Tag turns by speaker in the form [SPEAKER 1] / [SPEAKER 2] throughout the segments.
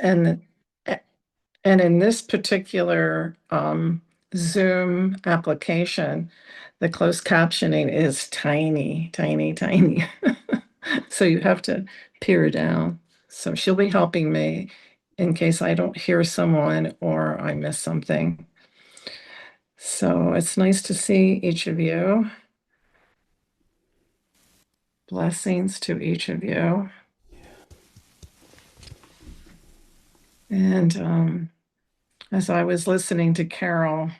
[SPEAKER 1] And and in this particular Zoom application, the closed captioning is tiny, tiny, tiny. So you have to peer down. So she'll be helping me in case I don't hear someone or I miss something. So it's nice to see each of you. Blessings to each of you. And as I was listening to Carol,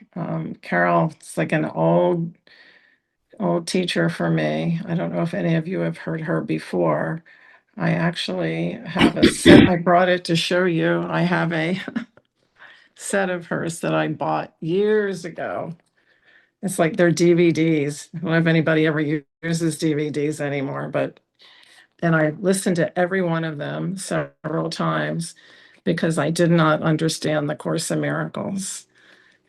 [SPEAKER 1] Carol's like an old teacher for me. I don't know if any of you have heard her before. I actually have a set. I brought it to show you. I have a set of hers that I bought years ago. It's like they're DVDs. I don't know if anybody ever uses DVDs anymore, but and I listened to every one of them several times because I did not understand the Course in Miracles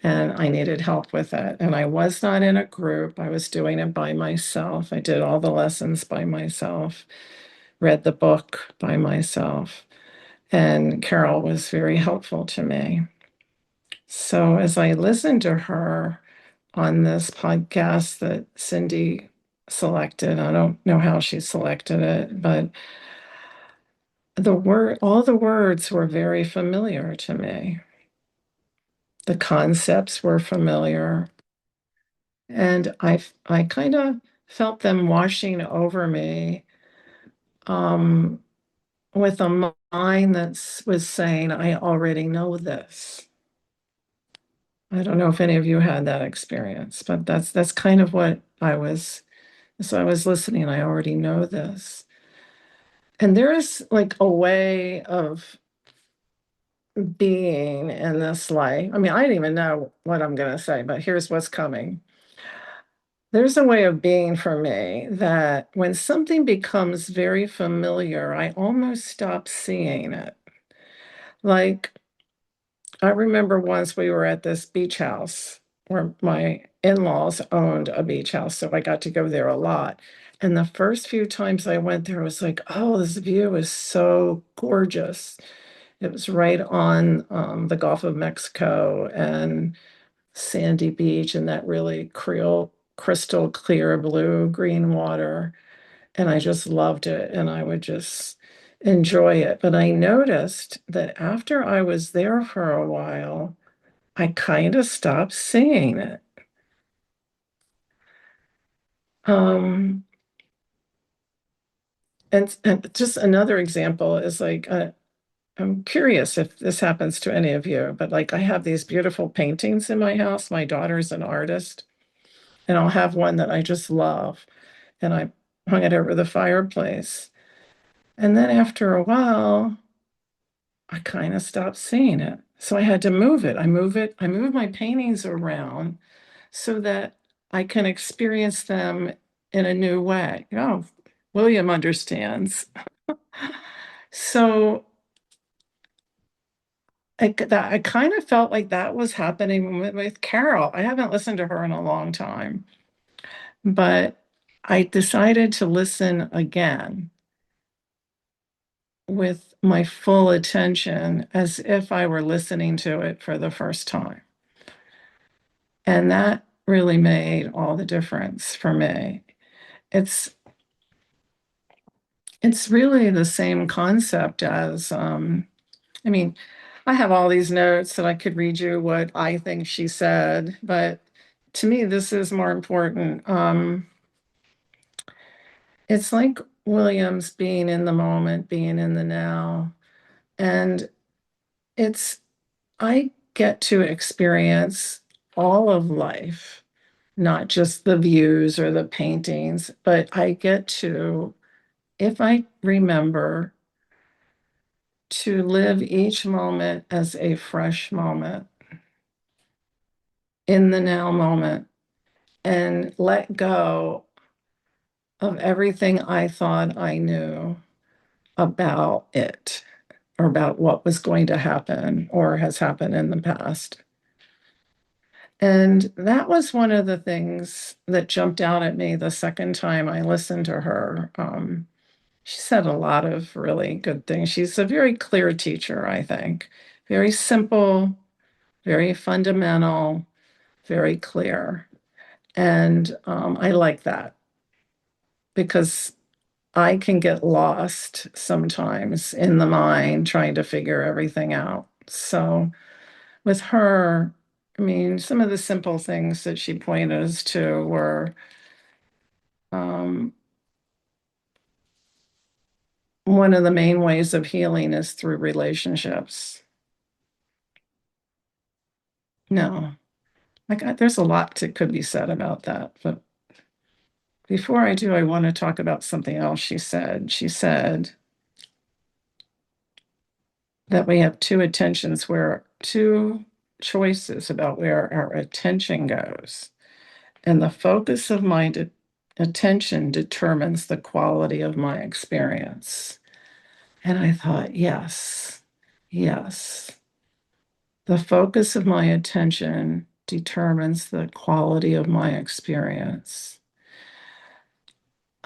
[SPEAKER 1] and I needed help with it. And I was not in a group. I was doing it by myself. I did all the lessons by myself, read the book by myself. And Carol was very helpful to me. So as I listened to her on this podcast that Cindy selected, I don't know how she selected it, but all the words were very familiar to me. The concepts were familiar. And I kind of felt them washing over me um, with a mind that was saying, I already know this. I don't know if any of you had that experience, but that's kind of what I was. So I was listening, I already know this. And there is like a way of being in this life. I mean, I didn't even know what I'm going to say, but here's what's coming. There's a way of being for me that when something becomes very familiar, I almost stop seeing it. Like, I remember once we were at this beach house where my in laws owned a beach house. So I got to go there a lot. And the first few times I went there, it was like, oh, this view is so gorgeous. It was right on the Gulf of Mexico and sandy beach and that really crystal clear blue green water. And I just loved it and I would just enjoy it. But I noticed that after I was there for a while, I kind of stopped seeing it. Um, and just another example is like, I'm curious if this happens to any of you, but like I have these beautiful paintings in my house. My daughter's an artist, and I'll have one that I just love, and I hung it over the fireplace. And then after a while, I kind of stopped seeing it. So I had to move it. I move my paintings around so that I can experience them in a new way. Oh, William understands. So I kind of felt like that was happening with Carol. I haven't listened to her in a long time, but I decided to listen again with my full attention as if I were listening to it for the first time. And that really made all the difference for me. It's it's really the same concept as I mean, I have all these notes that I could read you what I think she said, but to me, this is more important. It's like Williams being in the moment, being in the now. And it's, I get to experience all of life, not just the views or the paintings, but I get to, if I remember, to live each moment as a fresh moment in the now moment and let go of everything I thought I knew about it or about what was going to happen or has happened in the past. And that was one of the things that jumped out at me the second time I listened to her. She said a lot of really good things. She's a very clear teacher, I think. Very simple, very fundamental, very clear. And I like that because I can get lost sometimes in the mind trying to figure everything out. So with her, I mean, some of the simple things that she pointed us to were um, one of the main ways of healing is through relationships. No, there's a lot that could be said about that. But before I do, I want to talk about something else she said. She said that we have two choices about where our attention goes. And the focus of my attention determines the quality of my experience. And I thought, yes, yes. The focus of my attention determines the quality of my experience.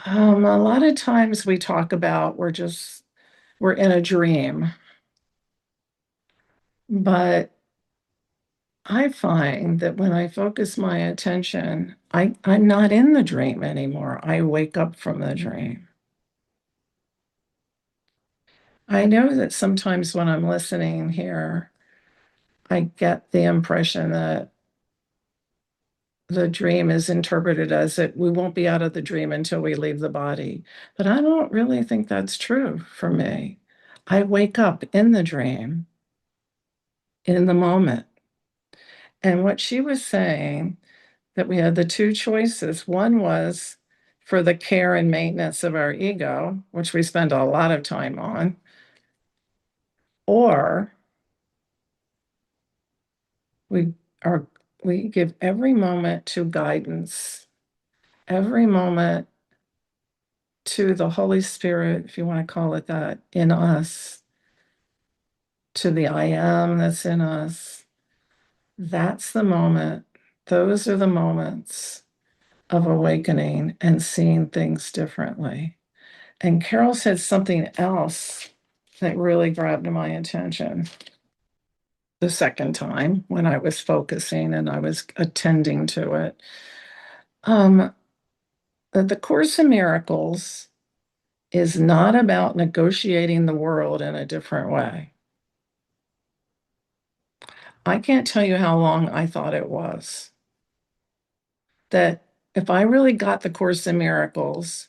[SPEAKER 1] A lot of times we talk about we're in a dream, but I find that when I focus my attention, I'm not in the dream anymore. I wake up from the dream. I know that sometimes when I'm listening here, I get the impression that the dream is interpreted as that we won't be out of the dream until we leave the body. But I don't really think that's true for me. I wake up in the dream, in the moment. And what she was saying, that we had the two choices. One was for the care and maintenance of our ego, which we spend a lot of time on, or we are we give every moment to guidance, every moment to the Holy Spirit, if you want to call it that, in us, to the I am that's in us. That's the moment. Those are the moments of awakening and seeing things differently. And Carol said something else that really grabbed my attention the second time when I was focusing and I was attending to it. Um, that the Course in Miracles is not about negotiating the world in a different way. I can't tell you how long I thought it was. That if I really got the Course in Miracles,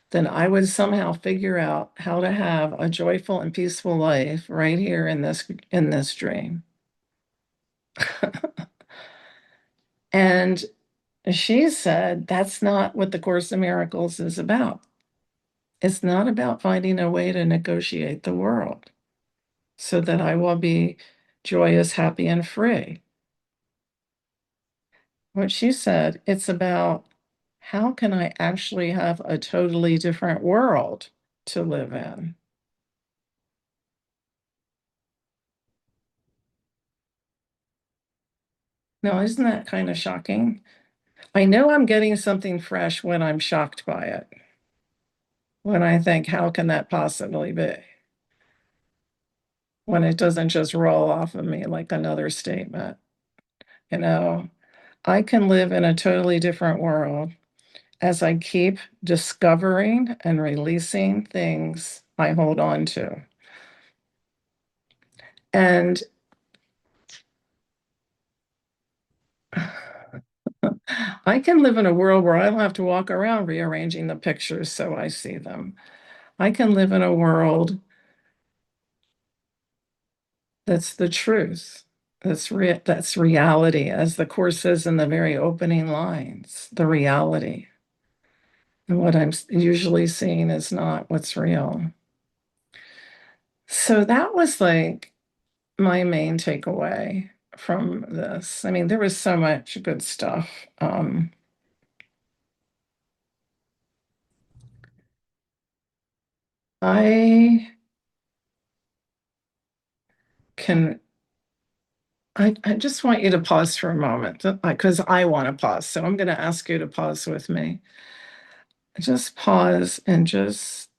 [SPEAKER 1] then I would somehow figure out how to have a joyful and peaceful life right here in this dream. And she said that's not what the Course in Miracles is about. It's not about finding a way to negotiate the world so that I will be joyous, happy, and free. What she said, it's about how can I actually have a totally different world to live in? Now, isn't that kind of shocking? I know I'm getting something fresh when I'm shocked by it, when I think, how can that possibly be? When it doesn't just roll off of me like another statement. You know, I can live in a totally different world as I keep discovering and releasing things I hold on to. And I can live in a world where I don't have to walk around rearranging the pictures so I see them. I can live in a world that's the truth. That's reality, as the Course says in the very opening lines, the reality. And what I'm usually seeing is not what's real. So that was like my main takeaway from this. I mean, there was so much good stuff. I can, I just want you to pause for a moment because I want to pause. So I'm going to ask you to pause with me. Just pause and just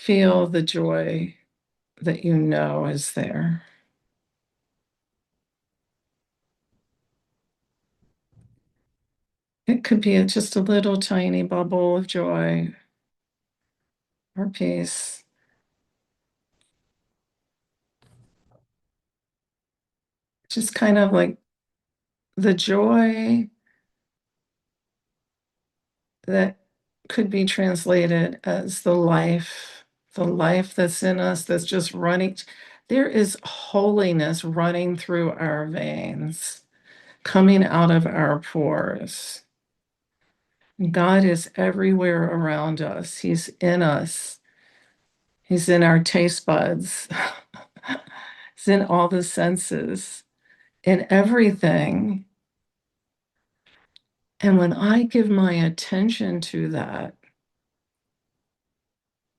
[SPEAKER 1] feel the joy that you know is there. It could be just a little tiny bubble of joy or peace. Just kind of like the joy that could be translated as the life that's in us that's just running. There is holiness running through our veins, coming out of our pores. God is everywhere around us. He's in us. He's in our taste buds. He's in all the senses, in everything. And when I give my attention to that,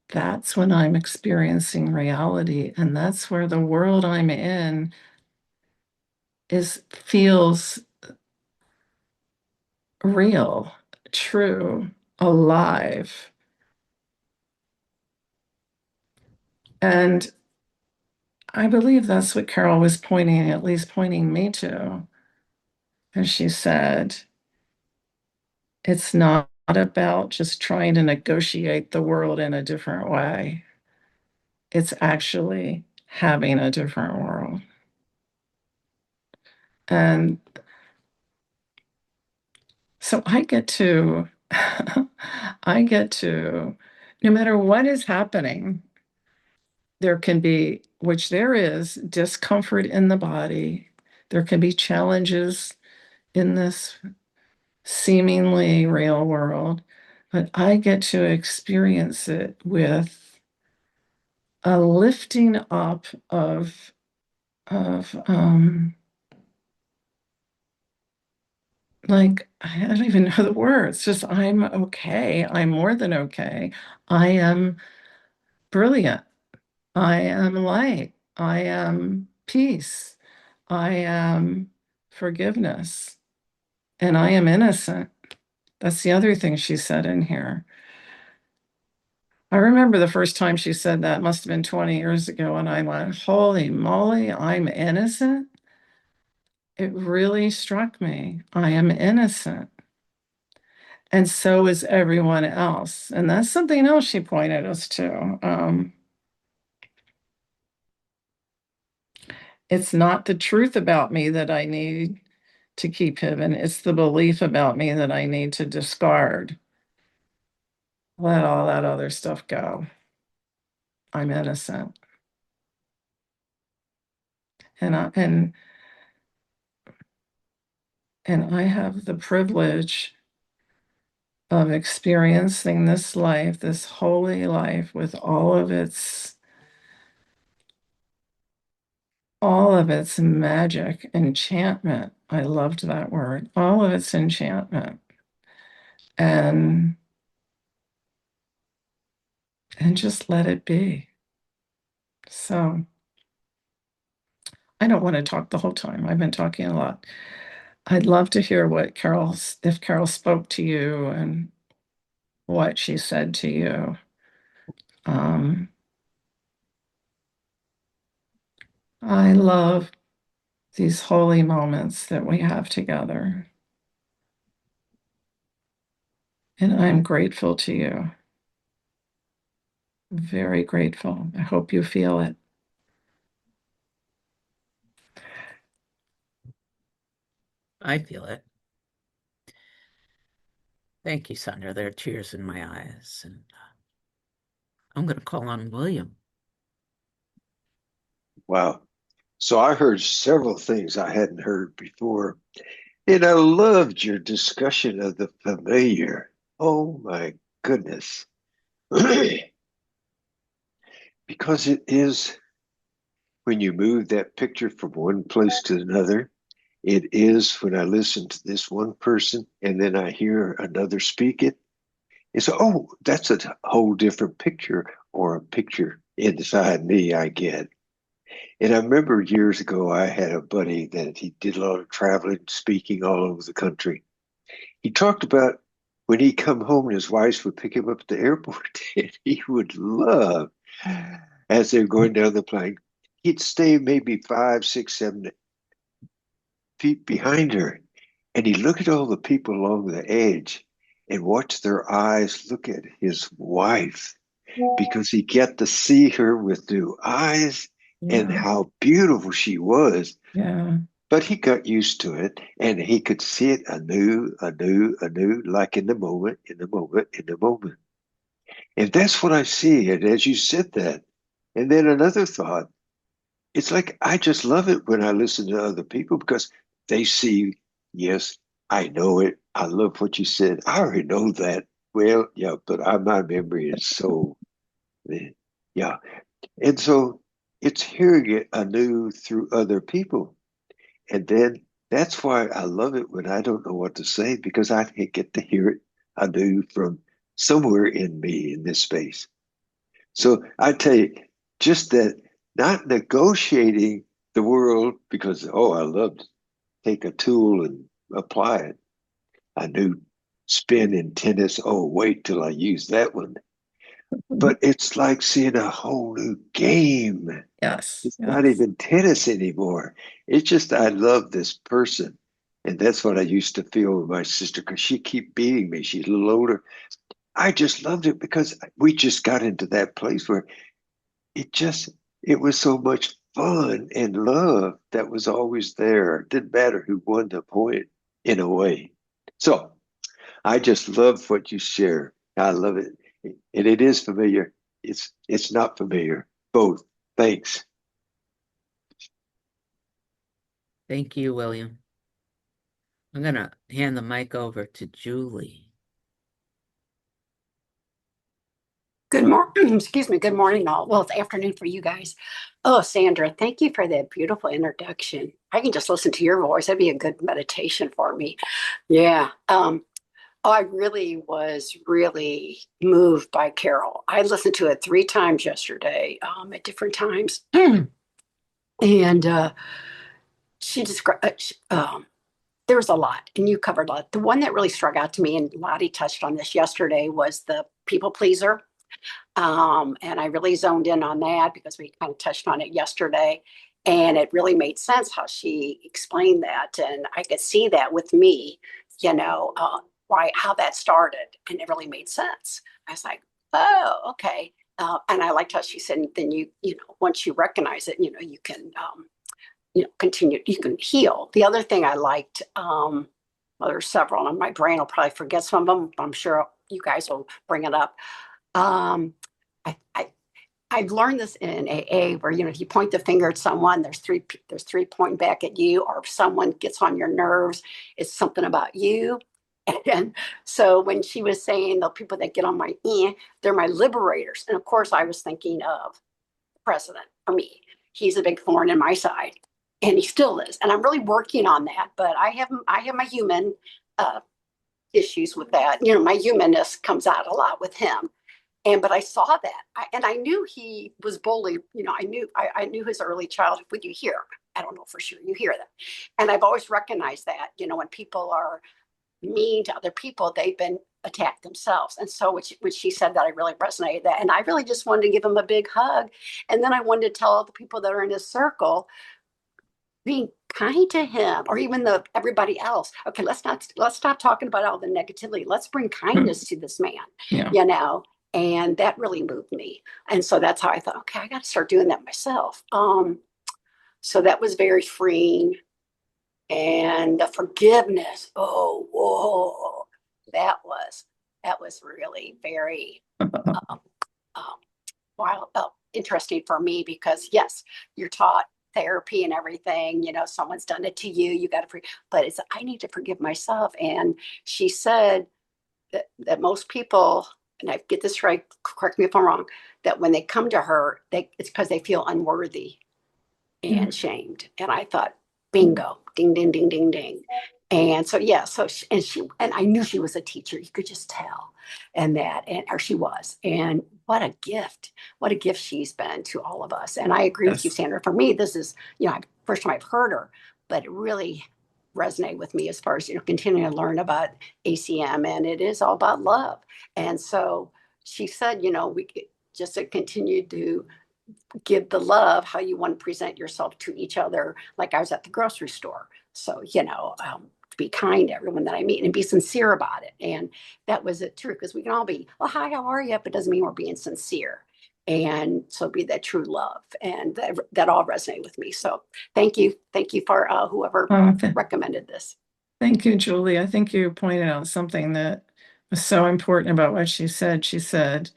[SPEAKER 1] that's when I'm experiencing reality. And that's where the world I'm in feels real, true, alive. And I believe that's what Carol was pointing, at least pointing me to. And she said, it's not about just trying to negotiate the world in a different way. It's actually having a different world. And so I get to, no matter what is happening, there can be, which there is, discomfort in the body. There can be challenges in this seemingly real world, but I get to experience it with a lifting up of like, I don't even know the words, just I'm okay. I'm more than okay. I am brilliant. I am light. I am peace. I am forgiveness. And I am innocent. That's the other thing she said in here. I remember the first time she said that must have been 20 years ago, and I went, holy moly, I'm innocent. It really struck me. I am innocent. And so is everyone else. And that's something else she pointed us to. It's not the truth about me that I need to keep hidden. It's the belief about me that I need to discard. Let all that other stuff go. I'm innocent. And I have the privilege of experiencing this life, this holy life with all of its magic, enchantment. I loved that word. All of its enchantment. And just let it be. So I don't want to talk the whole time. I've been talking a lot. I'd love to hear if Carol spoke to you and what she said to you. Um, I love these holy moments that we have together. And I'm grateful to you. Very grateful. I hope you feel it.
[SPEAKER 2] I feel it. Thank you, Sandra. There are tears in my eyes. And I'm going to call on William.
[SPEAKER 3] Wow. So I heard several things I hadn't heard before. And I loved your discussion of the familiar. Oh my goodness. Because it is when you move that picture from one place to another, it is when I listen to this one person and then I hear another speak it. It's, oh, that's a whole different picture or a picture inside me I get. And I remember years ago, I had a buddy that he did a lot of traveling, speaking all over the country. He talked about when he come home and his wife would pick him up at the airport, and he would love as they're going down the plane, he'd stay maybe 5, 6, 7 feet behind her, and he'd look at all the people along the edge and watch their eyes look at his wife because he get to see her with new eyes and
[SPEAKER 1] Yeah.
[SPEAKER 3] how beautiful she was.
[SPEAKER 1] Yeah.
[SPEAKER 3] But he got used to it and he could see it anew, anew, anew, like in the moment, in the moment, in the moment. And that's what I see. And as you said that, and then another thought, it's like I just love it when I listen to other people because they see, yes, I know it. I love what you said. I already know that. Well, yeah, but my memory is so, yeah. And so it's hearing it anew through other people. And then that's why I love it when I don't know what to say because I get to hear it anew from somewhere in me in this space. So I tell you, just that not negotiating the world because, oh, I love to take a tool and apply it. I knew spin in tennis. Oh, wait till I use that one. But it's like seeing a whole new game.
[SPEAKER 1] Yes.
[SPEAKER 3] It's not
[SPEAKER 1] Yes.
[SPEAKER 3] even tennis anymore. It's just I love this person. And that's what I used to feel with my sister because she keep beating me. She's a little older. I just loved it because we just got into that place where it just it was so much fun and love that was always there. It didn't matter who won the point in a way. So I just love what you share. I love it. And it is familiar. It's not familiar. Both. Thanks.
[SPEAKER 2] Thank you, William. I'm going to hand the mic over to Julie.
[SPEAKER 4] Good morning. Excuse me. Good morning, all. Well, it's afternoon for you guys. Oh, Sandra, thank you for that beautiful introduction. I can just listen to your voice. That'd be a good meditation for me. Yeah. I really was really moved by Carol. I listened to it 3 times yesterday, at different times. And she described, there was a lot, and you covered a lot. The one that really struck out to me, and Lottie touched on this yesterday, was the people pleaser. And I really zoned in on that because we kind of touched on it yesterday. And it really made sense how she explained that. And I could see that with me, how that started. And it really made sense. I was like, oh, okay. And I liked how she said, then once you recognize it, you can, continue, you can heal. The other thing I liked, well, there's several, and my brain will probably forget some of them. I'm sure you guys will bring it up. Um, I've learned this in AA where, if you point the finger at someone, there's three pointing back at you, or if someone gets on your nerves, it's something about you. And so when she was saying the people that get on my they're my liberators. And of course, I was thinking of the president for me. He's a big thorn in my side, and he still is. And I'm really working on that. But I have my human issues with that. My humanness comes out a lot with him. But I saw that, and I knew he was bullied. I knew his early childhood. But you hear, I don't know for sure, you hear that, and I've always recognized that. When people are mean to other people, they've been attacked themselves. And so, which she said that I really resonated that, and I really just wanted to give him a big hug, and then I wanted to tell all the people that are in his circle, being kind to him, or even everybody else. Okay, let's stop talking about all the negativity. Let's bring kindness to this man.
[SPEAKER 1] Yeah.
[SPEAKER 4] And that really moved me. And so that's how I thought, okay, I got to start doing that myself. So that was very freeing. And the forgiveness, oh, whoa, that was really very wild, interesting for me because yes, you're taught therapy and everything. Someone's done it to you. You got to, but I need to forgive myself. And she said that most people, and I get this right, correct me if I'm wrong, that when they come to her, it's because they feel unworthy and shamed. And I thought, bingo, ding, ding, ding, ding, ding. And so, yeah, and I knew she was a teacher. You could just tell. Or she was. And what a gift she's been to all of us. And I agree with you,
[SPEAKER 1] Yes.
[SPEAKER 4] Sandra. For me, this is, first time I've heard her, but it really resonate with me as far as, continuing to learn about ACM, and it is all about love. And so she said, we just to continue to give the love how you want to present yourself to each other. Like I was at the grocery store. So, to be kind to everyone that I meet and be sincere about it. And that was it true, because we can all be, well, hi, how are you? But it doesn't mean we're being sincere. And so be that true love. And that all resonated with me. So thank you. Thank you for whoever recommended this.
[SPEAKER 1] Thank you, Julie. I think you pointed out something that was so important about what she said. She said,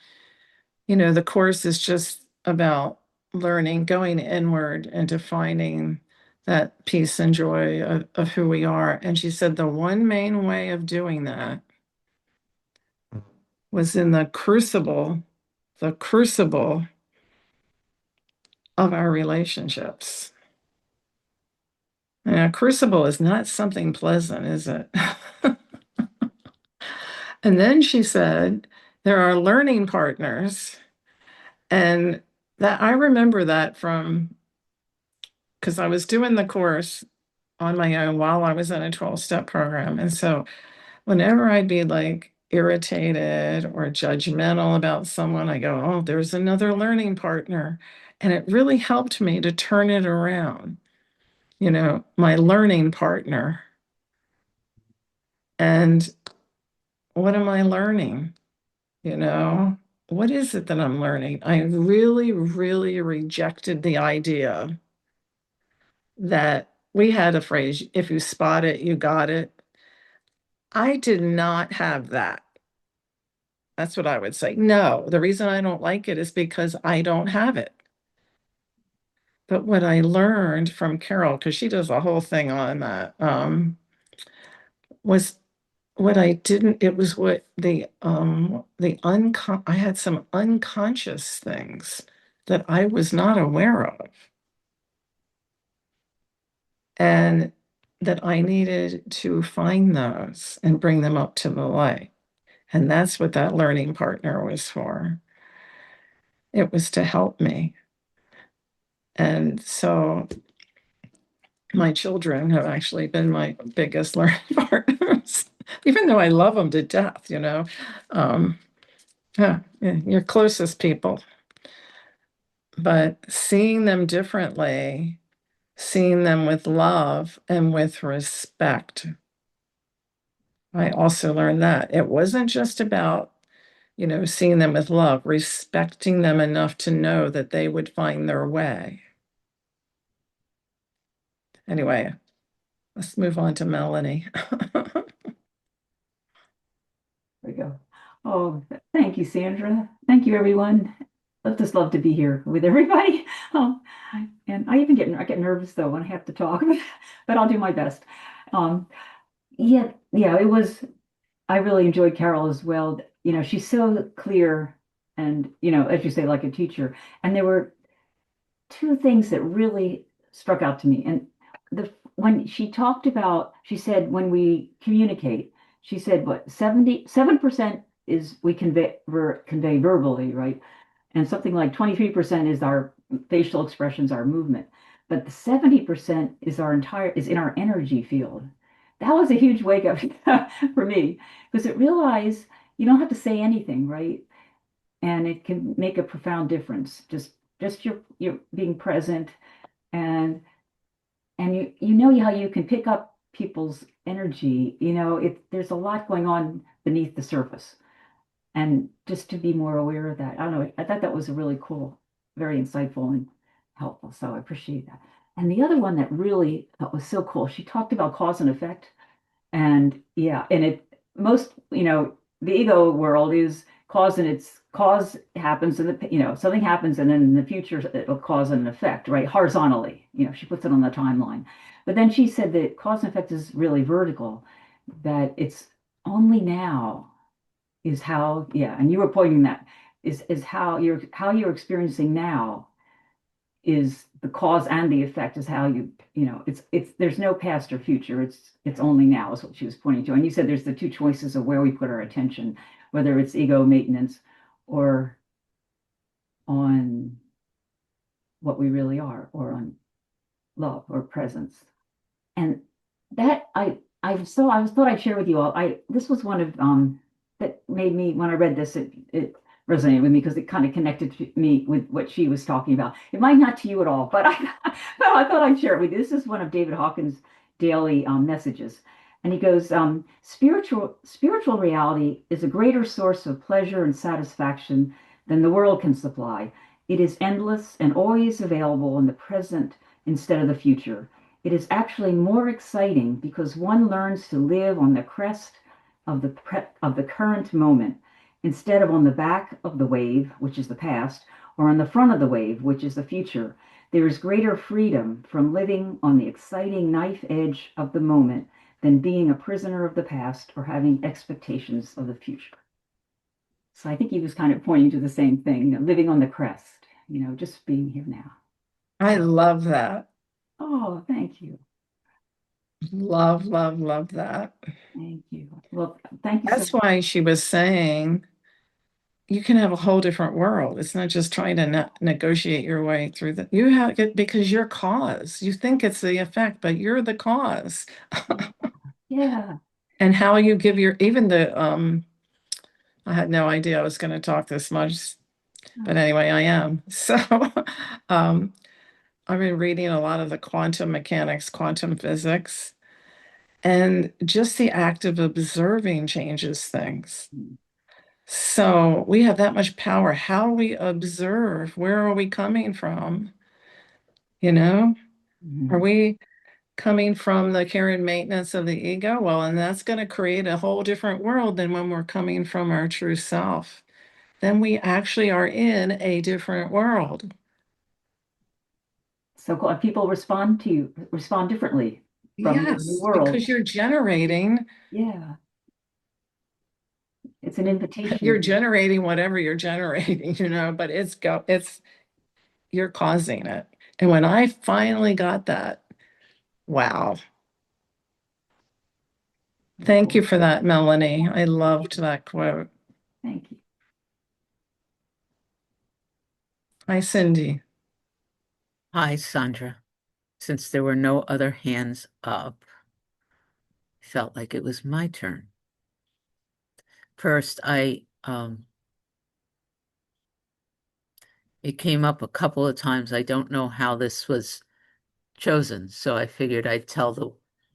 [SPEAKER 1] the course is just about learning, going inward and defining that peace and joy of who we are. And she said the one main way of doing that was in the crucible of our relationships. And a crucible is not something pleasant, is it? And then she said, there are learning partners. And that I remember that from, because I was doing the course on my own while I was in a 12-step program. And so whenever I'd be like irritated or judgmental about someone, I go, oh, there's another learning partner. And it really helped me to turn it around, my learning partner. And what am I learning? What is it that I'm learning? I really, really rejected the idea that we had a phrase, if you spot it, you got it. I did not have that. That's what I would say. No, the reason I don't like it is because I don't have it. But what I learned from Carol, because she does a whole thing on that, was what I didn't, it was what I had some unconscious things that I was not aware of. And that I needed to find those and bring them up to the light. And that's what that learning partner was for. It was to help me. And so my children have actually been my biggest learning partners, even though I love them to death, yeah, your closest people. But seeing them differently, seeing them with love and with respect. I also learned that it wasn't just about, seeing them with love, respecting them enough to know that they would find their way. Anyway, let's move on to Melanie.
[SPEAKER 5] There we go. Oh, thank you, Sandra. Thank you, everyone. I just love to be here with everybody. Oh, and I get nervous though when I have to talk, but I'll do my best. Yeah, it was. I really enjoyed Carol as well. She's so clear, and as you say, like a teacher. And there were two things that really struck out to me. And when she talked about, she said when we communicate, she said what 77% is we convey verbally, right? And something like 23% is our facial expressions, our movement. But the 70% is in our energy field. That was a huge wake up for me, because it realized you don't have to say anything, right? And it can make a profound difference. Just your being present, and you know how you can pick up people's energy. There's a lot going on beneath the surface, and just to be more aware of that. I don't know. I thought that was a really cool, very insightful and helpful. So I appreciate that. And the other one that really was so cool, she talked about cause and effect. And yeah, and the ego world is cause, and its cause happens, and something happens, and then in the future it'll cause an effect, right? Horizontally, she puts it on the timeline. But then she said that cause and effect is really vertical, that it's only now is how, yeah, and you were pointing that is how you're experiencing now is the cause, and the effect is how it's there's no past or future. It's only now is what she was pointing to. And you said there's the two choices of where we put our attention, whether it's ego maintenance or on what we really are, or on love or presence. And that I was thought I'd share with you all. This was one of that made me when I read this, it resonated with me because it kind of connected to me with what she was talking about. It might not to you at all, but I but I thought I'd share it with you. This is one of David Hawkins' daily messages. And he goes, spiritual reality is a greater source of pleasure and satisfaction than the world can supply. It is endless and always available in the present instead of the future. It is actually more exciting because one learns to live on the crest of the current moment instead of on the back of the wave, which is the past, or on the front of the wave, which is the future. There is greater freedom from living on the exciting knife edge of the moment than being a prisoner of the past or having expectations of the future. So I think he was kind of pointing to the same thing, living on the crest, just being here now.
[SPEAKER 1] I love that.
[SPEAKER 5] Oh, thank you.
[SPEAKER 1] Love, love, love that.
[SPEAKER 5] Thank you. Well, thank you so
[SPEAKER 1] That's why she was saying you can have a whole different world. It's not just trying to negotiate your way through the, you have it because you're cause. You think it's the effect, but you're the cause.
[SPEAKER 5] much. Yeah.
[SPEAKER 1] And how you give your, even the, I had no idea I was going to talk this much, but anyway, I am. So, um, I've been reading a lot of the quantum mechanics, quantum physics, and just the act of observing changes things. So we have that much power. How we observe, where are we coming from? You know, are
[SPEAKER 5] Mhm.
[SPEAKER 1] we coming from the care and maintenance of the ego? Well, and that's going to create a whole different world than when we're coming from our true self. Then we actually are in a different world.
[SPEAKER 5] So people respond differently from your new
[SPEAKER 1] Yes,
[SPEAKER 5] world.
[SPEAKER 1] because you're generating,
[SPEAKER 5] Yeah. It's an invitation.
[SPEAKER 1] you're generating whatever you're generating, but it's you're causing it. And when I finally got that, wow. Thank you for that, Melanie. I loved that quote.
[SPEAKER 5] Thank you.
[SPEAKER 1] Hi, Cindy.
[SPEAKER 2] Hi, Sandra. Since there were no other hands up, felt like it was my turn. First, it came up a couple of times. I don't know how this was chosen, so I figured I'd tell the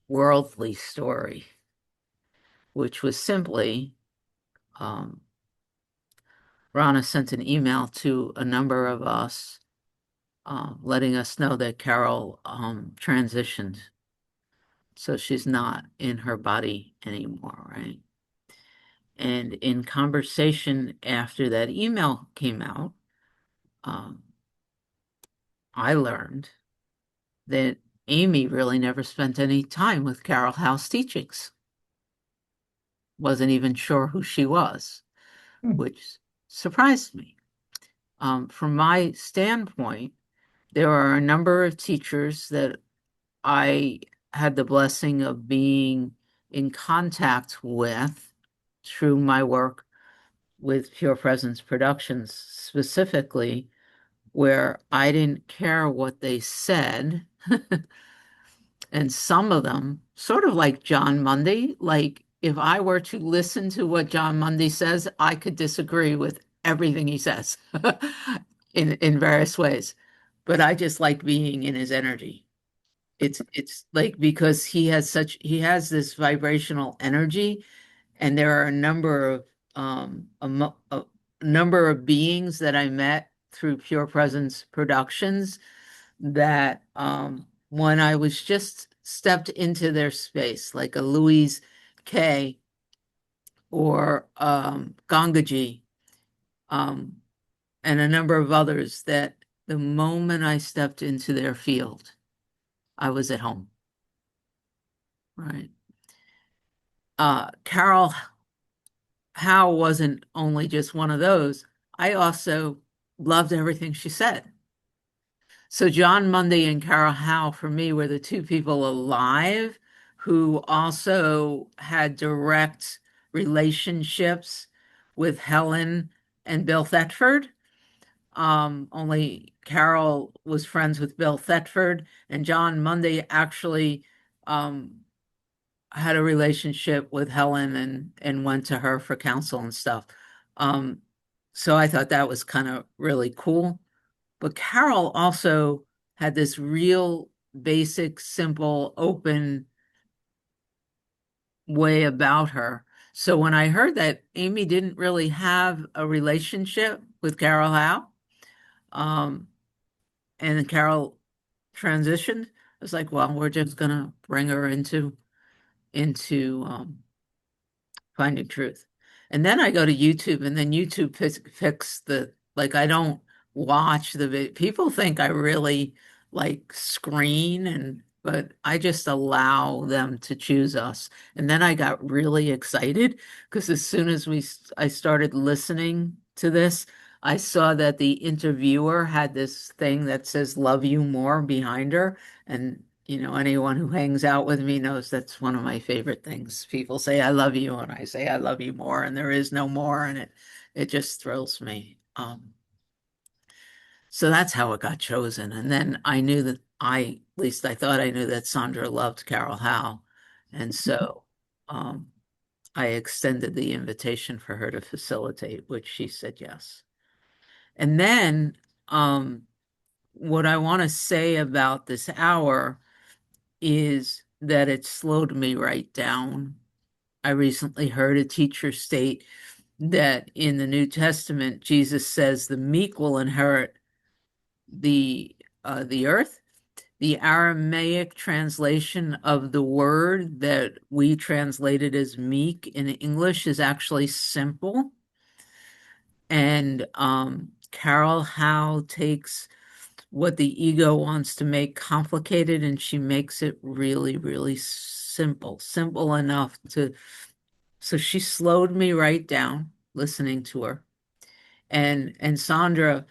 [SPEAKER 2] worldly story, which was simply Rana sent an email to a number of us, letting us know that Carol transitioned. So she's not in her body anymore, right? And in conversation after that email came out, um, I learned that Amy really never spent any time with Carol Howe's teachings. Wasn't even sure who she was,
[SPEAKER 1] Hmm.
[SPEAKER 2] which surprised me. From my standpoint, there are a number of teachers that I had the blessing of being in contact with through my work with Pure Presence Productions, specifically, where I didn't care what they said. And some of them, sort of like John Mundy, like if I were to listen to what John Mundy says, I could disagree with everything he says in various ways. But I just like being in his energy. It's like because he has this vibrational energy, and there are a number of a number of beings that I met through Pure Presence Productions that when I was just stepped into their space, like a Louise Kay or Gangaji, um, and a number of others, that the moment I stepped into their field, I was at home. Right. Carol Howe wasn't only just one of those. I also loved everything she said. So John Mundy and Carol Howe, for me, were the two people alive who also had direct relationships with Helen and Bill Thetford. Only Carol was friends with Bill Thetford, and John Mundy actually had a relationship with Helen and went to her for counsel and stuff. So I thought that was kind of really cool. But Carol also had this real basic, simple, open way about her. So when I heard that Amy didn't really have a relationship with Carol Howe, um, and Carol transitioned, I was like, well, we're just gonna bring her into finding truth. And then I go to YouTube, and then YouTube picks the, like, I don't watch the video. People think I really like screen, but I just allow them to choose us. And then I got really excited because as soon as I started listening to this, I saw that the interviewer had this thing that says "Love you more" behind her, and anyone who hangs out with me knows that's one of my favorite things. People say I love you, and I say I love you more, and there is no more, and it just thrills me. So that's how it got chosen. And then I knew that at least I thought I knew that Sandra loved Carol Howe. And so I extended the invitation for her to facilitate, which she said yes. And then what I want to say about this hour is that it slowed me right down. I recently heard a teacher state that in the New Testament, Jesus says the meek will inherit the earth. The Aramaic translation of the word that we translated as meek in English is actually simple. And Carol Howe takes what the ego wants to make complicated, and she makes it really, really simple enough so she slowed me right down listening to her. And Sandra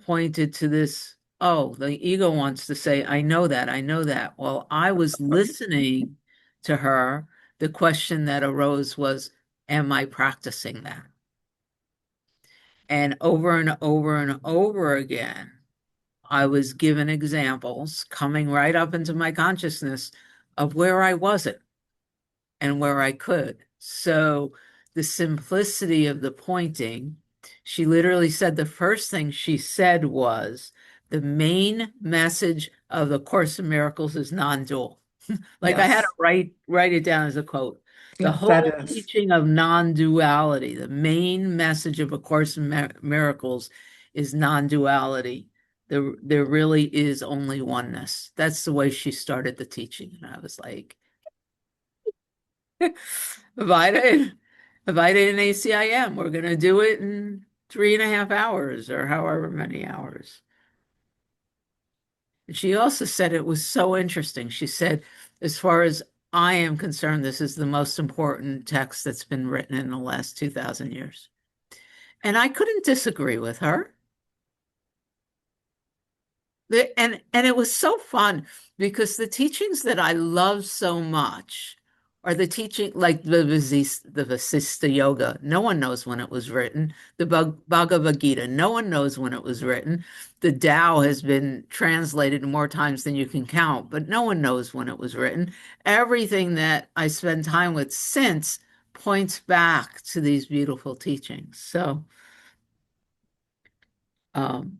[SPEAKER 2] pointed to this, oh, the ego wants to say, I know that, I know that. Well, I was listening to her. The question that arose was, am I practicing that? And over and over and over again, I was given examples coming right up into my consciousness of where I wasn't and where I could. So the simplicity of the pointing, she literally said the first thing she said was, the main message of the Course in Miracles is non-dual. Like I had to
[SPEAKER 1] Yes.
[SPEAKER 2] write it down as a quote. The
[SPEAKER 1] Yes, that
[SPEAKER 2] whole
[SPEAKER 1] is.
[SPEAKER 2] teaching of non-duality, the main message of A Course in Miracles is non-duality. There really is only oneness. That's the way she started the teaching. And I was like, Advaita, Advaita and ACIM, we're going to do it in 3.5 hours or however many hours. And she also said it was so interesting. She said, as far as I am concerned, this is the most important text that's been written in the last 2,000 years. And I couldn't disagree with her. And it was so fun because the teachings that I love so much are the teaching like the Vasista Yoga. No one knows when it was written. The Bhagavad Gita. No one knows when it was written. The Tao has been translated more times than you can count, but no one knows when it was written. Everything that I spend time with since points back to these beautiful teachings. So, um,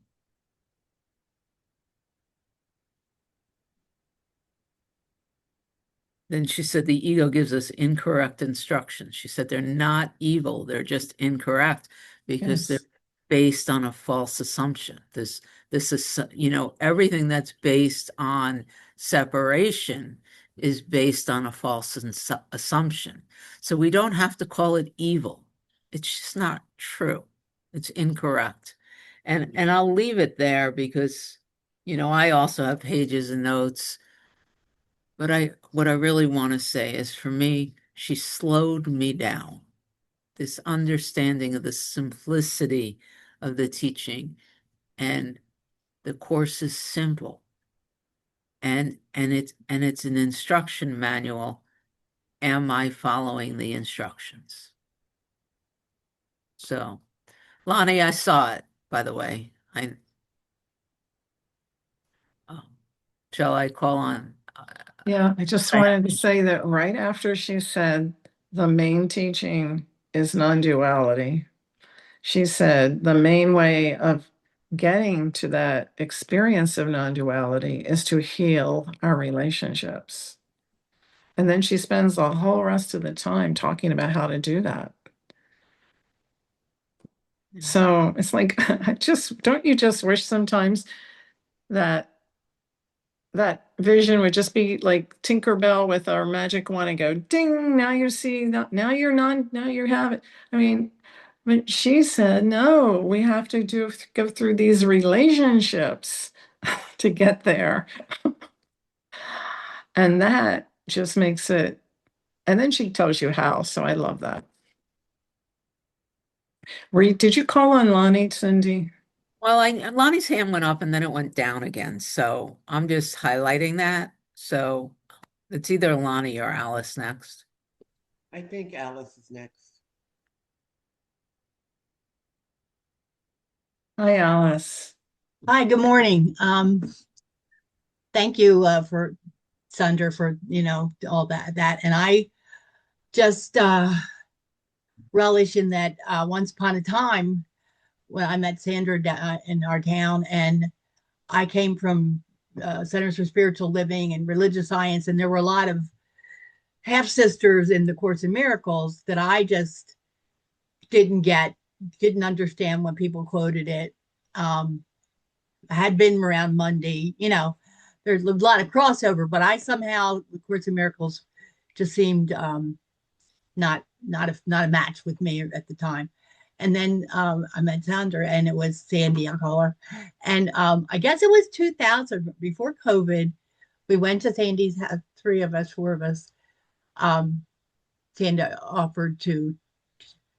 [SPEAKER 2] then she said the ego gives us incorrect instructions. She said they're not evil, they're just incorrect because they're
[SPEAKER 1] Yes.
[SPEAKER 2] based on a false assumption. This is, everything that's based on separation is based on a false assumption. So we don't have to call it evil. It's just not true. It's incorrect. And I'll leave it there because, I also have pages and notes. But what I really want to say is for me, she slowed me down. This understanding of the simplicity of the teaching, and the course is simple. And it's an instruction manual. Am I following the instructions? So, Lonnie, I saw it, by the way. Um, shall I call on
[SPEAKER 1] Yeah, I just wanted to say that right after she said the main teaching is non-duality, she said the main way of getting to that experience of non-duality is to heal our relationships. And then she spends the whole rest of the time talking about how to do that. So it's like, don't you just wish sometimes that that vision would just be like Tinkerbell with our magic wand and go ding, now you see, now you're not, now you have it. I mean, but she said, no, we have to go through these relationships to get there. And that just makes it, and then she tells you how. So I love that. Did you call on Lonnie, Cindy?
[SPEAKER 2] Well, Lonnie's hand went up and then it went down again. So I'm just highlighting that. So it's either Lonnie or Alice next.
[SPEAKER 6] I think Alice is next.
[SPEAKER 1] Hi, Alice.
[SPEAKER 7] Hi, good morning. Thank you for Sandra for all that, and I just relish in that once upon a time when I met Sandra in our town, and I came from Centers for Spiritual Living and Religious Science, and there were a lot of half sisters in the Course in Miracles that I just didn't understand when people quoted it. I had been around Monday, there's a lot of crossover, but I somehow, the Course in Miracles just seemed not a match with me at the time. And then I met Sandra, and it was Sandy, I'll call her. And I guess it was 2000, before COVID. We went to Sandy's house, four of us. Sandy offered to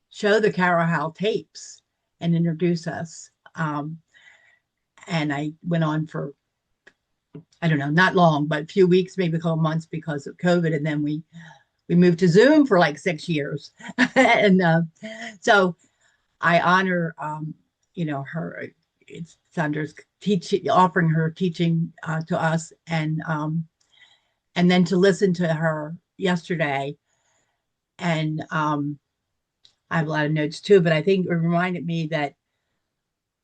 [SPEAKER 7] show the Carol Howe tapes and introduce us. And I went on for, I don't know, not long, but a few weeks, maybe a couple months because of COVID. And then we moved to Zoom for like 6 years. And so I honor, her, it's Sandra's offering her teaching to us. And then to listen to her yesterday. And I have a lot of notes too, but I think it reminded me that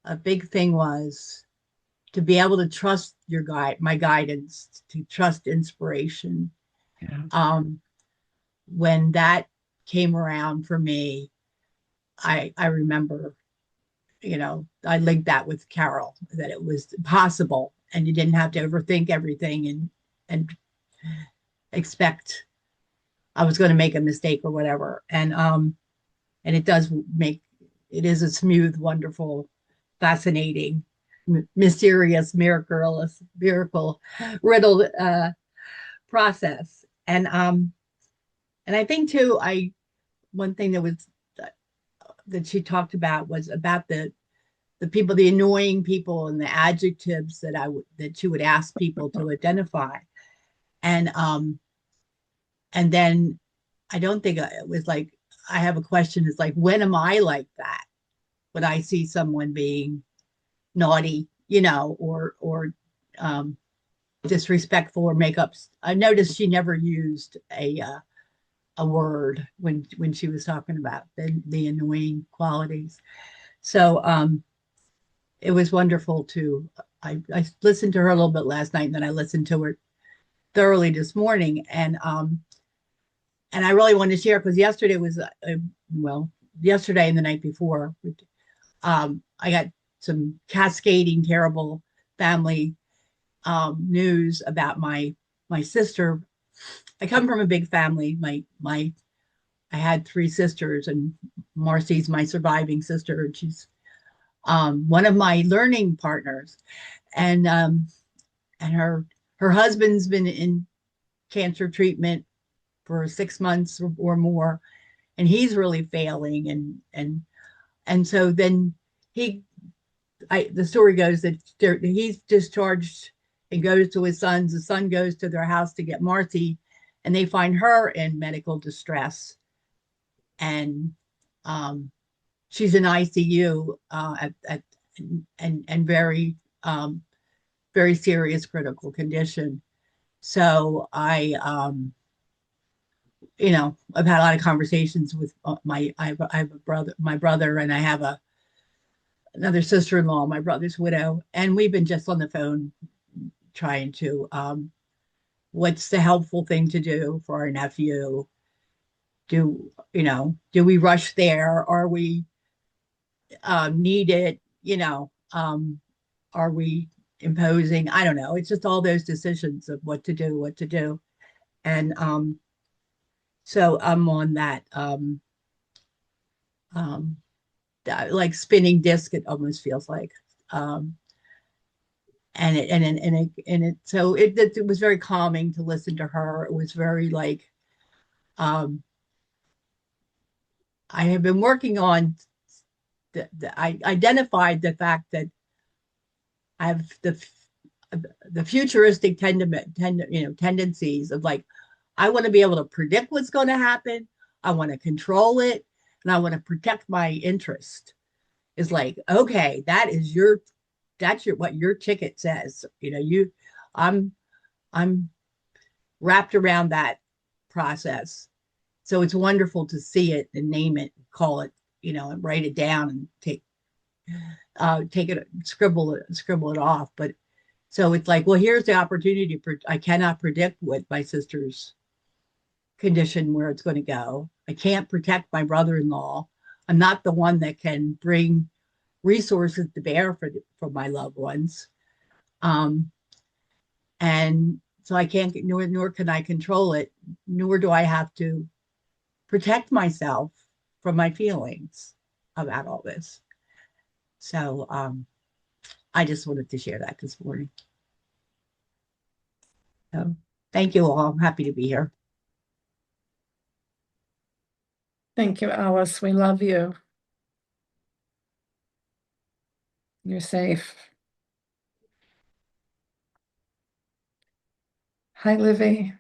[SPEAKER 7] a big thing was to be able to trust my guidance, to trust inspiration.
[SPEAKER 1] Yeah.
[SPEAKER 7] When that came around for me, I remember, I linked that with Carol, that it was possible and you didn't have to overthink everything and expect I was going to make a mistake or whatever. And it is a smooth, wonderful, fascinating, mysterious, miracle riddled process. And I think too, one thing that she talked about was about the people, the annoying people, and the adjectives that she would ask people to identify. And then I don't think it was like, I have a question, is like, when am I like that? When I see someone being naughty, or disrespectful or makeups. I noticed she never used a word when she was talking about the annoying qualities. So it was wonderful to. I listened to her a little bit last night, and then I listened to her thoroughly this morning, and I really wanted to share because yesterday was yesterday and the night before, I got some cascading terrible family news about my sister. I come from a big family. I had 3 sisters, and Marcy's my surviving sister, and she's one of my learning partners, and her husband's been in cancer treatment for 6 months or more, and he's really failing, and so then the story goes that he's discharged and goes to his sons. The son goes to their house to get Marcy, and they find her in medical distress, and she's in ICU and very very serious critical condition. So I've had a lot of conversations with I have a brother, my brother, and I have another sister-in-law, my brother's widow, and we've been just on the phone trying to what's the helpful thing to do for our nephew? Do we rush there? Are we needed? Are we imposing? I don't know. It's just all those decisions of what to do, what to do. And so I'm on that um, like spinning disc, it almost feels like. Um, so it was very calming to listen to her. It was very like um, I have been working on I identified the fact that I have the futuristic tendencies of like I want to be able to predict what's going to happen. I want to control it, and I want to protect my interest. Is like okay, that's your what your ticket says. I'm I'm wrapped around that process. So it's wonderful to see it and name it, call it, and write it down and take it, scribble it off. But so it's like, well, here's the opportunity. I cannot predict what my sister's condition where it's going to go. I can't protect my brother-in-law. I'm not the one that can bring resources to bear for my loved ones. Um, and so I can't, nor can I control it, nor do I have to protect myself from my feelings about all this. So I just wanted to share that this morning. So thank you all. I'm happy to be here.
[SPEAKER 1] Thank you, Alice. We love you. You're safe. Hi, Livy.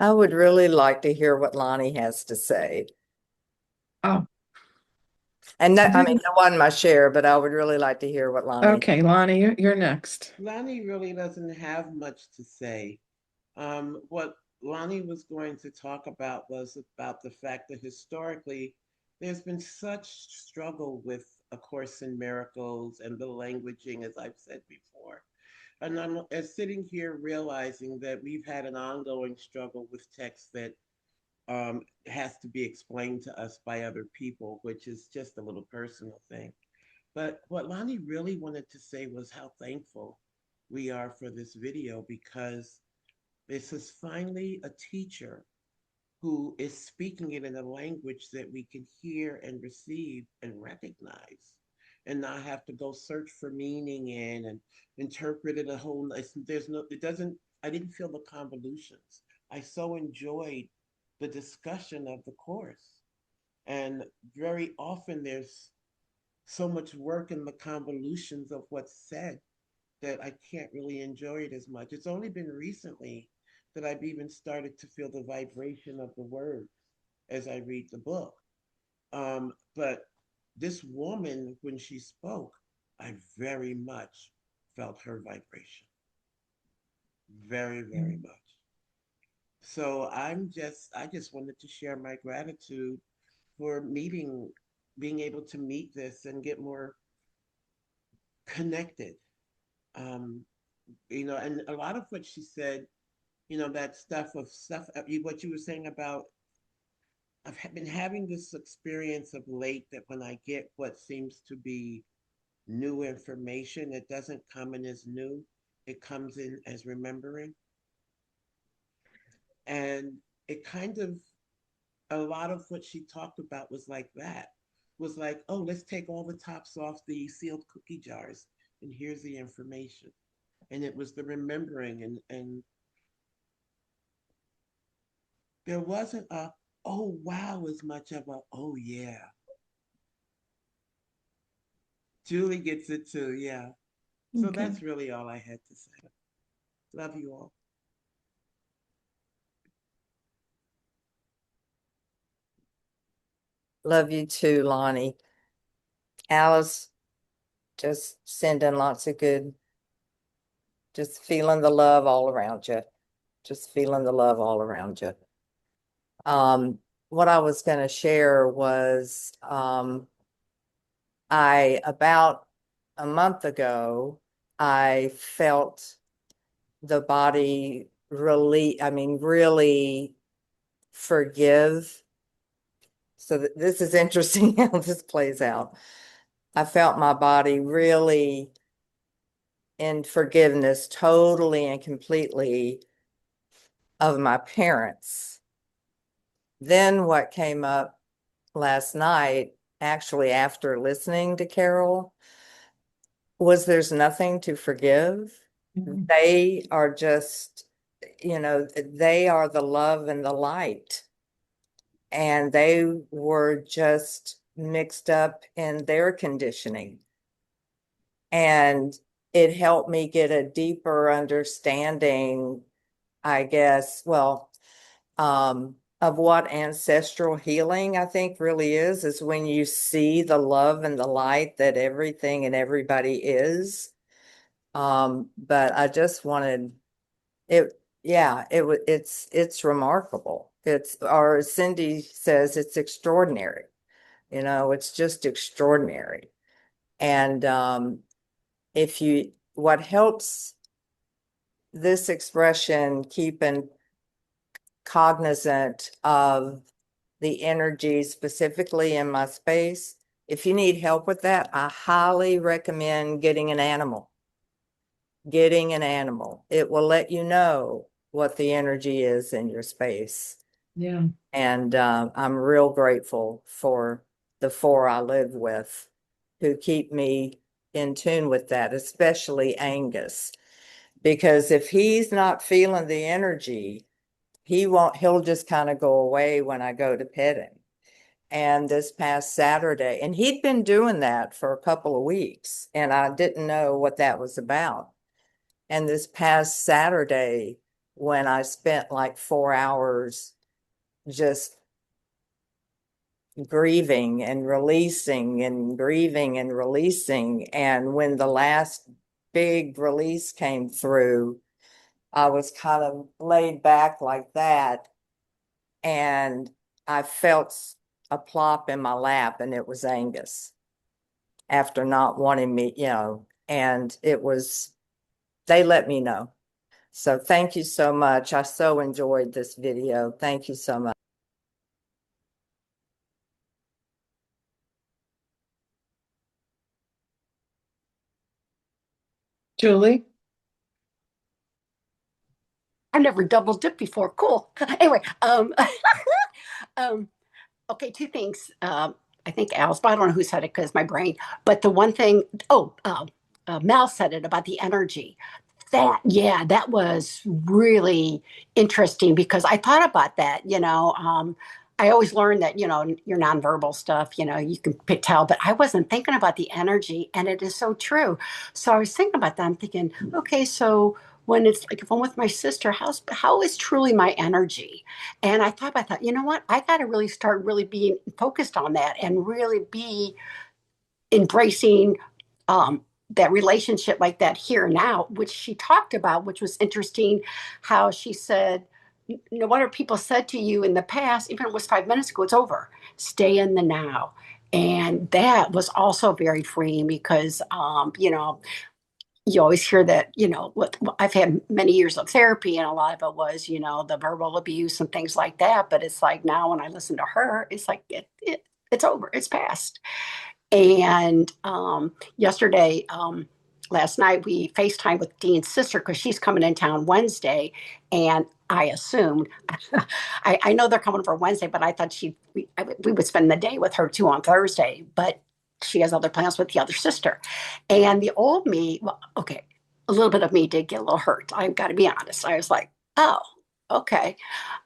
[SPEAKER 8] I would really like to hear what Lonnie has to say.
[SPEAKER 1] Oh,
[SPEAKER 8] And that, I mean, that wasn't my share, but I would really like to hear what Lonnie.
[SPEAKER 1] okay, Lonnie, you're next.
[SPEAKER 6] Lonnie really doesn't have much to say. What Lonnie was going to talk about was about the fact that historically there's been such struggle with A Course in Miracles and the languaging, as I've said before. And I'm sitting here realizing that we've had an ongoing struggle with text that has to be explained to us by other people, which is just a little personal thing. But what Lonnie really wanted to say was how thankful we are for this video because this is finally a teacher who is speaking it in a language that we can hear and receive and recognize and not have to go search for meaning in and interpret it a whole there's no it doesn't I didn't feel the convolutions. I so enjoyed the discussion of the course. And very often there's so much work in the convolutions of what's said that I can't really enjoy it as much. It's only been recently that I've even started to feel the vibration of the words as I read the book. But this woman, when she spoke, I very much felt her vibration. Very, very much. So I just wanted to share my gratitude for being able to meet this and get more connected. Um, and a lot of what she said, that what you were saying about, I've been having this experience of late that when I get what seems to be new information, it doesn't come in as new, it comes in as remembering. And it kind of, a lot of what she talked about was like that, was like, oh, let's take all the tops off the sealed cookie jars, and here's the information. And it was the remembering, and there wasn't a oh wow as much of a oh yeah. Julie gets it too, yeah. So
[SPEAKER 1] Okay.
[SPEAKER 6] that's really all I had to say. Love you all.
[SPEAKER 8] Love you too, Lonnie. Alice, just sending lots of good just feeling the love all around you. Just feeling the love all around you. What I was going to share was about a month ago, I felt the body really forgive. So this is interesting how this plays out. I felt my body really in forgiveness, totally and completely, of my parents. Then what came up last night, actually after listening to Carol, was there's nothing to forgive.
[SPEAKER 1] Mhm.
[SPEAKER 8] They are just, they are the love and the light. And they were just mixed up in their conditioning. And it helped me get a deeper understanding, I guess, of what ancestral healing, I think, really is when you see the love and the light that everything and everybody is. But I just wanted it, yeah, it's remarkable. Or as Cindy says, it's extraordinary. It's just extraordinary. And what helps this expression keeping cognizant of the energy specifically in my space, if you need help with that, I highly recommend getting an animal. Getting an animal. It will let you know what the energy is in your space.
[SPEAKER 1] Yeah.
[SPEAKER 8] And I'm real grateful for the 4 I live with who keep me in tune with that, especially Angus. Because if he's not feeling the energy, he'll just kind of go away when I go to pet him. And this past Saturday, and he'd been doing that for a couple of weeks, and I didn't know what that was about. And this past Saturday, when I spent like 4 hours just grieving and releasing and grieving and releasing, and when the last big release came through, I was kind of laid back like that, and I felt a plop in my lap, and it was Angus after not wanting me, and they let me know. So thank you so much. I so enjoyed this video. Thank you so much.
[SPEAKER 1] Julie?
[SPEAKER 4] I've never double dipped before. Cool. Anyway, okay, 2 things. I think Alice, but I don't know who said it because my brain. But the one thing, Mel said it about the energy. That was really interesting because I thought about that. I always learned that your nonverbal stuff, you can tell, but I wasn't thinking about the energy, and it is so true. So I was thinking about that. I'm thinking, okay, so when it's like if I'm with my sister, how is truly my energy? And I thought about that. You know what? I got to really start really being focused on that and really be embracing that relationship like that here and now, which she talked about, which was interesting. How she said, whatever people said to you in the past, even if it was 5 minutes ago, it's over. Stay in the now. And that was also very freeing because, you always hear that, I've had many years of therapy, and a lot of it was, the verbal abuse and things like that. But it's like now when I listen to her, it's like it's over, it's past. And yesterday, last night, we FaceTime with Dean's sister because she's coming in town Wednesday. And I assumed, I know they're coming for Wednesday, but I thought we would spend the day with her too on Thursday. But she has other plans with the other sister. And the old me, well, okay, a little bit of me did get a little hurt. I've got to be honest. I was like, oh, okay.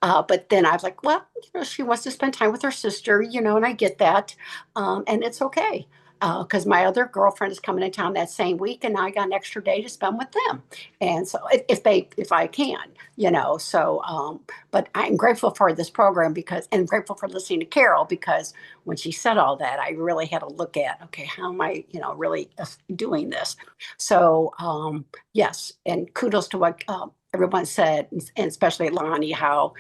[SPEAKER 4] But then I was like, well, she wants to spend time with her sister, and I get that. And it's okay. because my other girlfriend is coming to town that same week, and I got an extra day to spend with them. And so if I can, but I'm grateful for this program and grateful for listening to Carol, because when she said all that, I really had to look at, okay, how am I, really doing this? So, yes, and kudos to what everyone said, and especially Lonnie, how,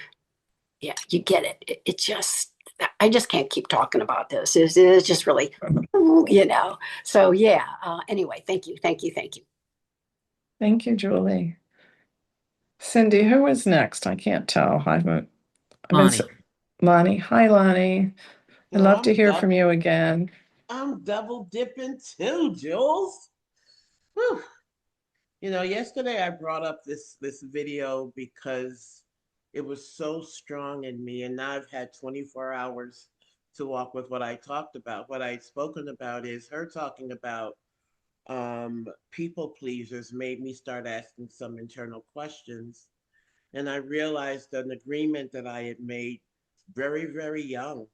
[SPEAKER 4] yeah, you get it. It just, I just can't keep talking about this. It's just really, So, yeah. Anyway, thank you, thank you, thank you.
[SPEAKER 1] Thank you, Julie. Cindy, who is next? I can't tell.
[SPEAKER 2] Lonnie.
[SPEAKER 1] Lonnie. Hi, Lonnie. I'd
[SPEAKER 6] So
[SPEAKER 1] love to hear from you again.
[SPEAKER 6] I'm double dipping too, Jules. Whew. Yesterday I brought up this video because it was so strong in me, and now I've had 24 hours to walk with what I talked about. What I'd spoken about is her talking about people pleasers made me start asking some internal questions. And I realized an agreement that I had made very, very young,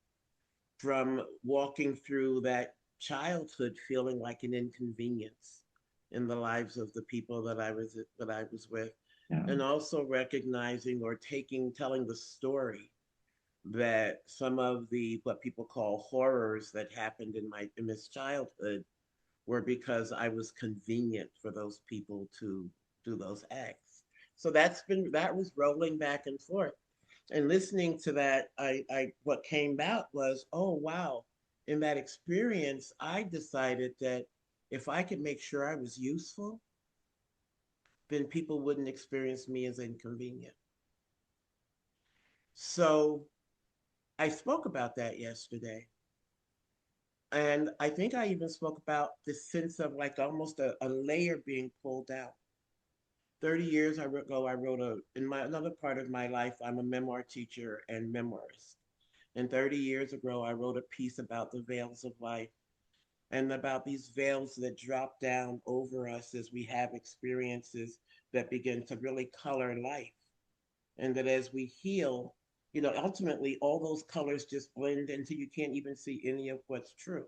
[SPEAKER 6] from walking through that childhood feeling like an inconvenience in the lives of the people that I was with.
[SPEAKER 1] Yeah.
[SPEAKER 6] And also recognizing or telling the story that some of the what people call horrors that happened in this childhood were because I was convenient for those people to do those acts. So that was rolling back and forth. And listening to that, what came out was, oh wow, in that experience, I decided that if I could make sure I was useful, then people wouldn't experience me as inconvenient. So I spoke about that yesterday. And I think I even spoke about this sense of like almost a layer being pulled out. 30 years ago, I wrote in another part of my life, I'm a memoir teacher and memoirist. And 30 years ago, I wrote a piece about the veils of life, and about these veils that drop down over us as we have experiences that begin to really color life. And that as we heal, ultimately all those colors just blend until you can't even see any of what's true.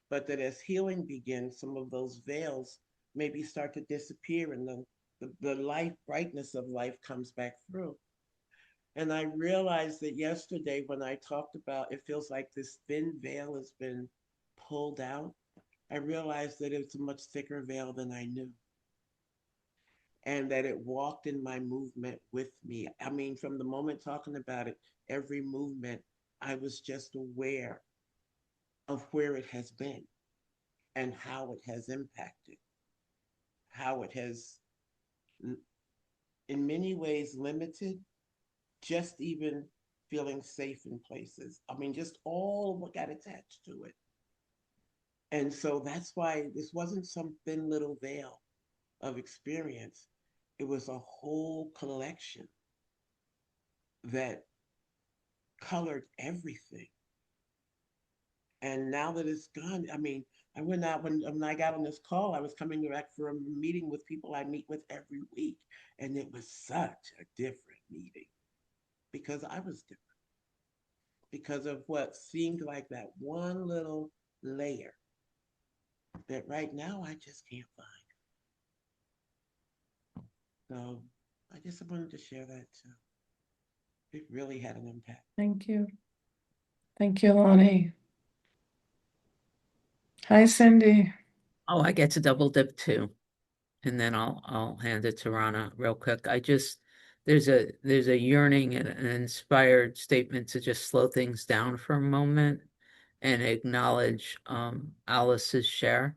[SPEAKER 6] But that as healing begins, some of those veils maybe start to disappear, and the life brightness of life comes back through. And I realized that yesterday when I talked about it feels like this thin veil has been pulled out, I realized that it's a much thicker veil than I knew. And that it walked in my movement with me. I mean, from the moment talking about it, every movement, I was just aware of where it has been and how it has impacted, how it has, in many ways, limited just even feeling safe in places. I mean, just all what got attached to it. And so that's why this wasn't some thin little veil of experience. It was a whole collection that colored everything. And now that it's gone, I mean, I went out when I got on this call, I was coming back for a meeting with people I meet with every week. And it was such a different meeting because I was different. Because of what seemed like that one little layer that right now I just can't find. So I just wanted to share that too. It really had an impact.
[SPEAKER 1] Thank you. Thank you, Lonnie. Hi, Cindy.
[SPEAKER 2] Oh, I get to double dip too. And then I'll hand it to Rana real quick. There's a yearning and an inspired statement to just slow things down for a moment and acknowledge Alice's share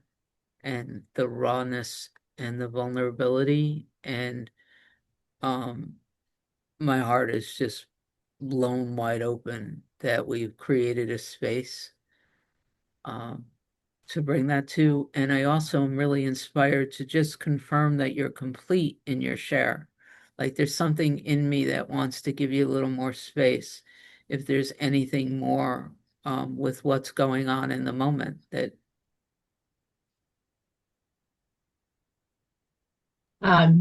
[SPEAKER 2] and the rawness and the vulnerability. And my heart is just blown wide open that we've created a space to bring that to. And I also am really inspired to just confirm that you're complete in your share. Like there's something in me that wants to give you a little more space. If there's anything more with what's going on in the moment that.
[SPEAKER 7] I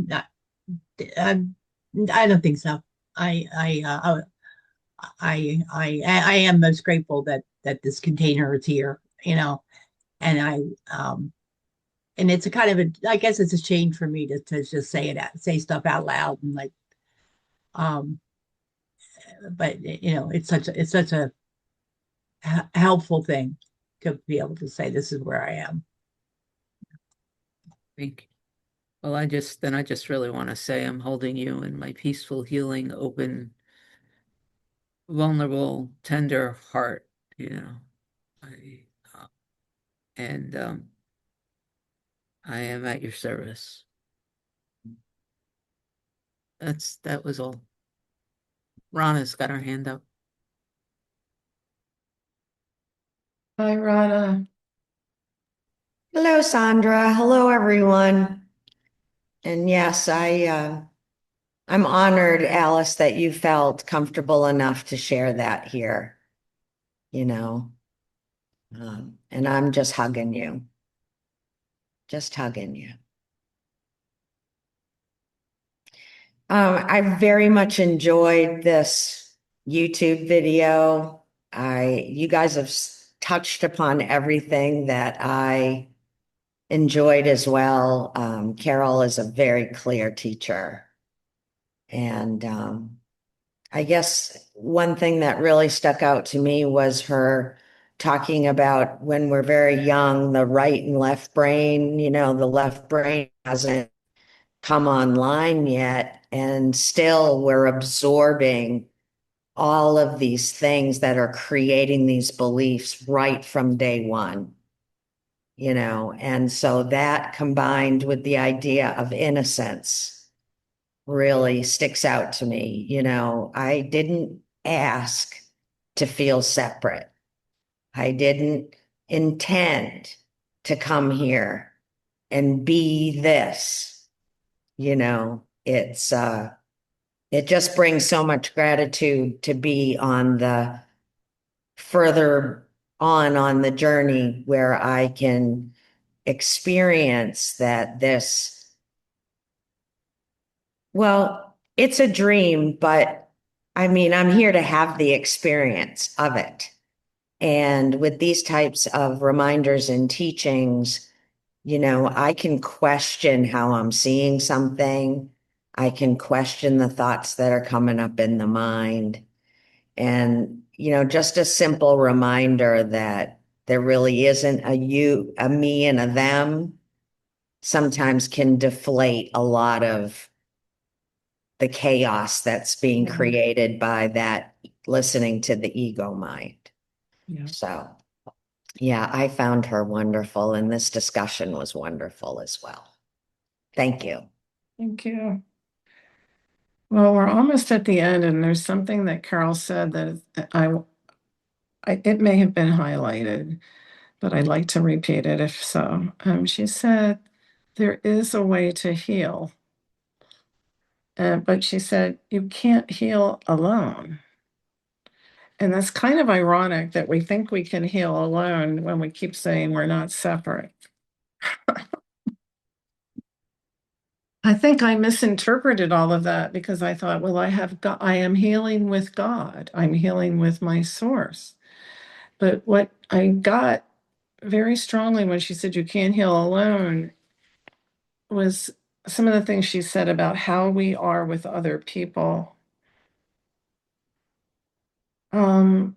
[SPEAKER 7] don't think so. I am most grateful that this container is here, And and it's a kind of I guess it's a shame for me to just say stuff out loud and like, um, but it's such a helpful thing to be able to say this is where I am.
[SPEAKER 2] Thank you. Well, I just really want to say I'm holding you in my peaceful, healing, open, vulnerable, tender heart, you know. I, and I am at your service. That was all. Rana's got her hand up.
[SPEAKER 1] Hi, Rana.
[SPEAKER 9] Hello, Sandra. Hello, everyone. And yes, I'm honored, Alice, that you felt comfortable enough to share that here, you know. And I'm just hugging you. Just hugging you. I very much enjoyed this YouTube video. You guys have touched upon everything that I enjoyed as well. Carol is a very clear teacher. And I guess one thing that really stuck out to me was her talking about when we're very young, the right and left brain, the left brain hasn't come online yet. And still we're absorbing all of these things that are creating these beliefs right from day one. And so that combined with the idea of innocence really sticks out to me. I didn't ask to feel separate. I didn't intend to come here and be this. It just brings so much gratitude to be on the further on the journey where I can experience that well, it's a dream, but I mean, I'm here to have the experience of it. And with these types of reminders and teachings, I can question how I'm seeing something. I can question the thoughts that are coming up in the mind. And, just a simple reminder that there really isn't a you, a me, and a them sometimes can deflate a lot of the chaos that's being created by that listening to the ego mind.
[SPEAKER 1] Yeah.
[SPEAKER 9] So, yeah, I found her wonderful, and this discussion was wonderful as well. Thank you.
[SPEAKER 1] Thank you. Well, we're almost at the end, and there's something that Carol said that it may have been highlighted, but I'd like to repeat it if so. She said, there is a way to heal. But she said, you can't heal alone. And that's kind of ironic that we think we can heal alone when we keep saying we're not separate. I think I misinterpreted all of that because I thought, well, I am healing with God. I'm healing with my source. But what I got very strongly when she said you can't heal alone was some of the things she said about how we are with other people.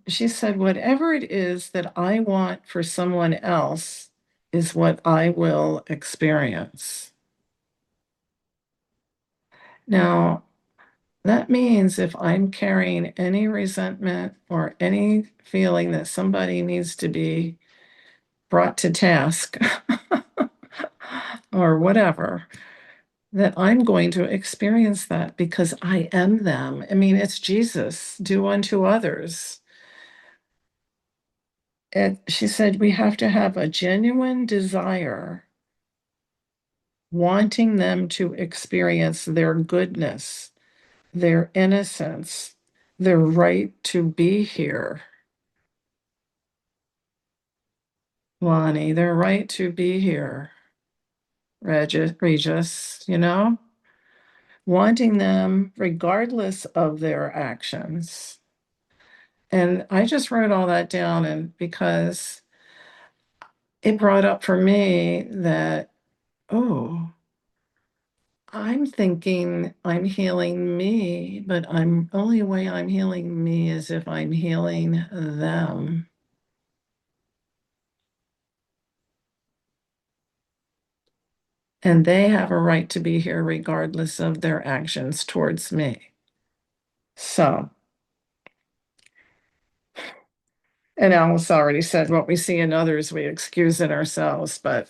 [SPEAKER 1] She said, whatever it is that I want for someone else is what I will experience. Now, that means if I'm carrying any resentment or any feeling that somebody needs to be brought to task or whatever, that I'm going to experience that because I am them. I mean, it's Jesus, do unto others. She said we have to have a genuine desire, wanting them to experience their goodness, their innocence, their right to be here. Lonnie, their right to be here. Regis, wanting them regardless of their actions. And I just wrote all that down, and because it brought up for me that, oh, I'm thinking I'm healing me, but only way I'm healing me is if I'm healing them. And they have a right to be here regardless of their actions towards me. So, and Alice already said what we see in others, we excuse in ourselves, but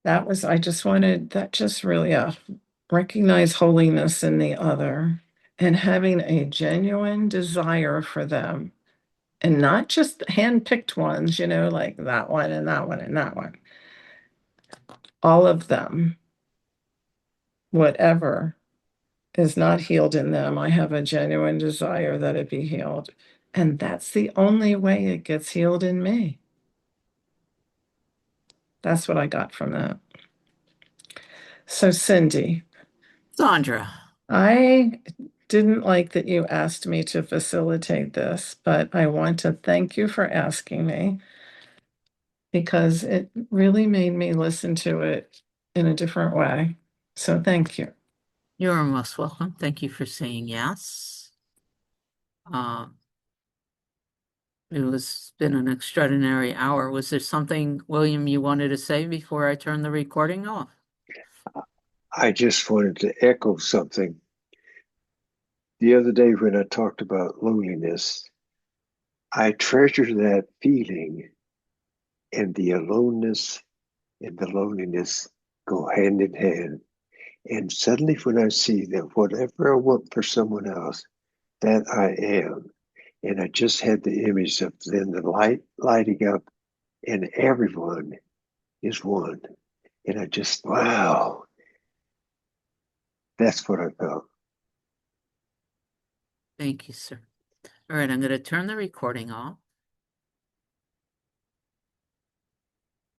[SPEAKER 1] I just wanted that just really recognize holiness in the other and having a genuine desire for them and not just hand-picked ones, like that one and that one and that one. All of them, whatever is not healed in them, I have a genuine desire that it be healed. And that's the only way it gets healed in me. That's what I got from that. So, Cindy,
[SPEAKER 2] Sandra.
[SPEAKER 1] I didn't like that you asked me to facilitate this, but I want to thank you for asking me because it really made me listen to it in a different way. So thank you.
[SPEAKER 2] You're most welcome. Thank you for saying yes. It was been an extraordinary hour. Was there something, William, you wanted to say before I turn the recording off?
[SPEAKER 3] I just wanted to echo something. The other day when I talked about loneliness, I treasure that feeling, and the aloneness and the loneliness go hand in hand. And suddenly when I see that whatever I want for someone else, that I am, and I just had the image of then the light lighting up and everyone is one. And I just, wow, that's what I felt.
[SPEAKER 2] Thank you, sir. All right, I'm going to turn the recording off.